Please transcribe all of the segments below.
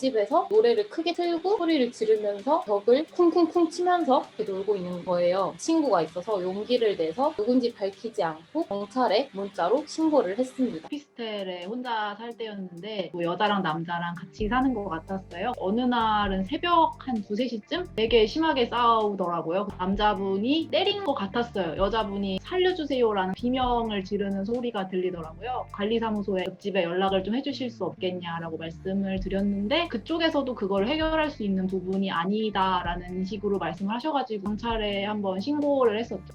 옆집에서 노래를 크게 틀고 소리를 지르면서 벽을 쿵쿵쿵 치면서 이렇게 놀고 있는 거예요. 친구가 있어서 용기를 내서 누군지 밝히지 않고 경찰에 문자로 신고를 했습니다. 오피스텔에 혼자 살 때였는데 뭐 여자랑 남자랑 같이 사는 것 같았어요. 어느 날은 새벽 한 2, 3시쯤 되게 심하게 싸우더라고요. 남자분이 때린 것 같았어요. 여자분이 살려주세요라는 비명을 지르는 소리가 들리더라고요. 관리사무소에 옆집에 연락을 좀 해주실 수 없겠냐라고 말씀을 드렸는데 그쪽에서도 그걸 해결할 수 있는 부분이 아니다라는 식으로 말씀을 하셔가지고 경찰에 한번 신고를 했었죠.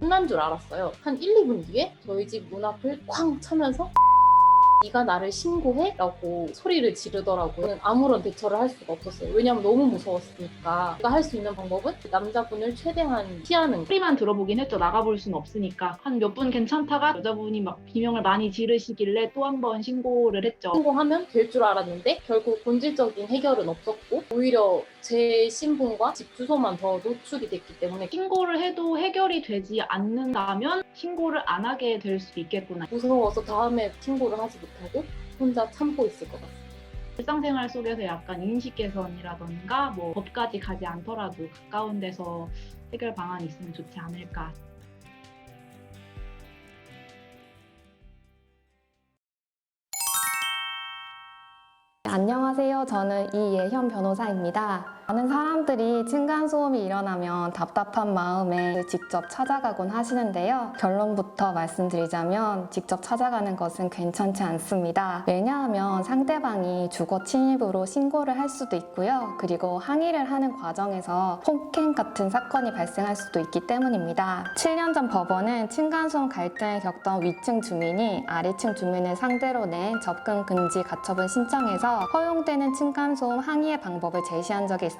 끝난 줄 알았어요. 한 1, 2분 뒤에 저희 집 문 앞을 쾅 차면서 네가 나를 신고해? 라고 소리를 지르더라고요. 저는 아무런 대처를 할 수가 없었어요. 왜냐면 너무 무서웠으니까. 제가 할 수 있는 방법은 남자분을 최대한 피하는 거. 소리만 들어보긴 했죠. 나가볼 수는 없으니까. 한 몇 분 괜찮다가 여자분이 막 비명을 많이 지르시길래 또 한 번 신고를 했죠. 신고하면 될 줄 알았는데 결국 본질적인 해결은 없었고 오히려 제 신분과 집 주소만 더 노출이 됐기 때문에 신고를 해도 해결이 되지 않는다면 신고를 안 하게 될 수도 있겠구나. 무서워서 다음에 신고를 하지 못하고 혼자 참고 있을 것 같아요. 일상생활 속에서 약간 인식 개선이라던가 뭐 법까지 가지 않더라도 가까운 데서 해결 방안이 있으면 좋지 않을까. 안녕하세요. 저는 이예현 변호사입니다. 많은 사람들이 층간소음이 일어나면 답답한 마음에 직접 찾아가곤 하시는데요. 결론부터 말씀드리자면 직접 찾아가는 것은 괜찮지 않습니다. 왜냐하면 상대방이 주거 침입으로 신고를 할 수도 있고요. 그리고 항의를 하는 과정에서 폭행 같은 사건이 발생할 수도 있기 때문입니다. 7년 전 법원은 층간소음 갈등을 겪던 위층 주민이 아래층 주민을 상대로 낸 접근 금지 가처분 신청에서 허용되는 층간소음 항의의 방법을 제시한 적이 있습니다.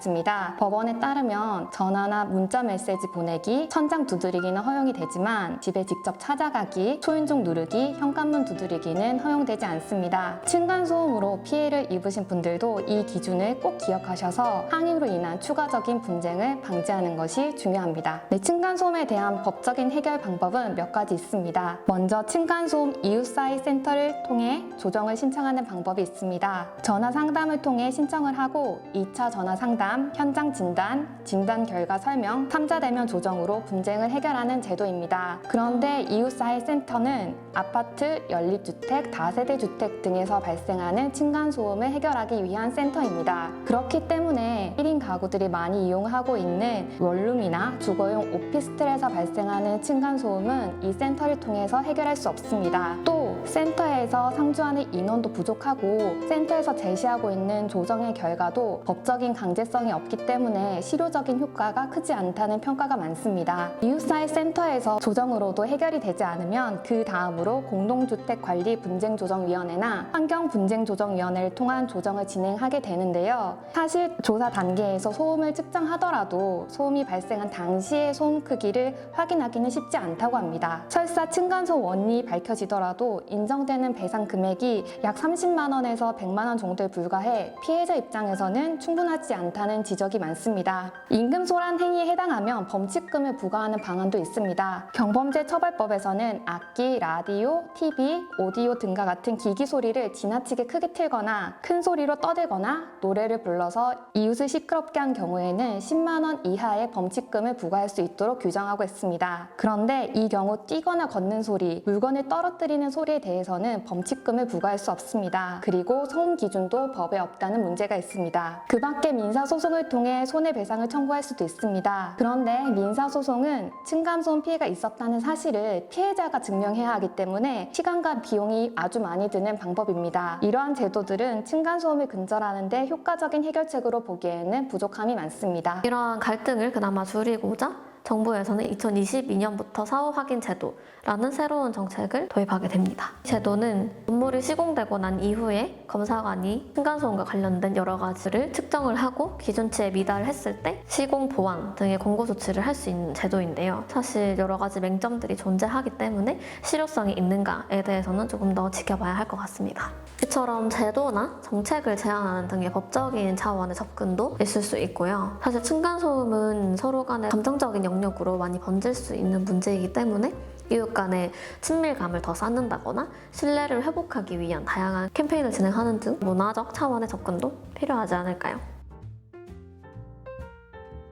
법원에 따르면 전화나 문자 메시지 보내기, 천장 두드리기는 허용이 되지만 집에 직접 찾아가기, 초인종 누르기, 현관문 두드리기는 허용되지 않습니다. 층간소음으로 피해를 입으신 분들도 이 기준을 꼭 기억하셔서 항의로 인한 추가적인 분쟁을 방지하는 것이 중요합니다. 네, 층간소음에 대한 법적인 해결 방법은 몇 가지 있습니다. 먼저 층간소음 이웃사이 센터를 통해 조정을 신청하는 방법이 있습니다. 전화 상담을 통해 신청을 하고 2차 전화 상담, 현장 진단, 진단 결과 설명, 3자 대면 조정으로 분쟁을 해결하는 제도입니다. 그런데 이웃사회 센터는 아파트, 연립주택, 다세대 주택 등에서 발생하는 층간소음을 해결하기 위한 센터입니다. 그렇기 때문에 1인 가구들이 많이 이용하고 있는 원룸이나 주거용 오피스텔에서 발생하는 층간소음은 이 센터를 통해서 해결할 수 없습니다. 또 센터에서 상주하는 인원도 부족하고 센터에서 제시하고 있는 조정의 결과도 법적인 강제성이 없기 때문에 실효적인 효과가 크지 않다는 평가가 많습니다. 이웃사회 센터에서 조정으로도 해결이 되지 않으면 그 다음으로 공동주택관리분쟁조정위원회나 환경분쟁조정위원회를 통한 조정을 진행하게 되는데요. 사실 조사 단계에서 소음을 측정하더라도 소음이 발생한 당시의 소음 크기를 확인하기는 쉽지 않다고 합니다. 설사 층간소음 원인이 밝혀지더라도 인정되는 배상 금액이 약 30만 원에서 100만 원 정도에 불과해 피해자 입장에서는 충분하지 않다는 지적이 많습니다. 임금소란 행위에 해당하면 범칙금을 부과하는 방안도 있습니다. 경범죄처벌법에서는 악기, 라디오, TV, 오디오 등과 같은 기기 소리를 지나치게 크게 틀거나 큰 소리로 떠들거나 노래를 불러서 이웃을 시끄럽게 한 경우에는 10만 원 이하의 범칙금을 부과할 수 있도록 규정하고 있습니다. 그런데 이 경우 뛰거나 걷는 소리, 물건을 떨어뜨리는 소리에 대해서는 범칙금을 부과할 수 없습니다. 그리고 소음 기준도 법에 없다는 문제가 있습니다. 그 밖에 민사소송을 통해 손해배상을 청구할 수도 있습니다. 그런데 민사소송은 층간소음 피해가 있었다는 사실을 피해자가 증명해야 하기 때문에 시간과 비용이 아주 많이 드는 방법입니다. 이러한 제도들은 층간소음을 근절하는 데 효과적인 해결책으로 보기에는 부족함이 많습니다. 이러한 갈등을 그나마 줄이고자 정부에서는 2022년부터 사후 확인 제도라는 새로운 정책을 도입하게 됩니다. 이 제도는 건물이 시공되고 난 이후에 검사관이 층간소음과 관련된 여러 가지를 측정을 하고 기준치에 미달했을 때 시공 보완 등의 권고 조치를 할 수 있는 제도인데요. 사실 여러 가지 맹점들이 존재하기 때문에 실효성이 있는가에 대해서는 조금 더 지켜봐야 할 것 같습니다. 이처럼 제도나 정책을 제안하는 등의 법적인 차원의 접근도 있을 수 있고요. 사실 층간소음은 서로 간의 감정적인 영역으로 많이 번질 수 있는 문제이기 때문에 이웃 간의 친밀감을 더 쌓는다거나 신뢰를 회복하기 위한 다양한 캠페인을 진행하는 등 문화적 차원의 접근도 필요하지 않을까요?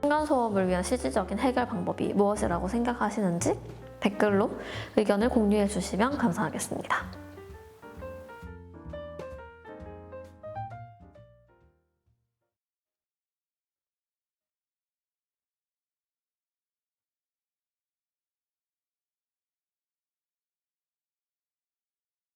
층간소음을 위한 실질적인 해결 방법이 무엇이라고 생각하시는지 댓글로 의견을 공유해 주시면 감사하겠습니다.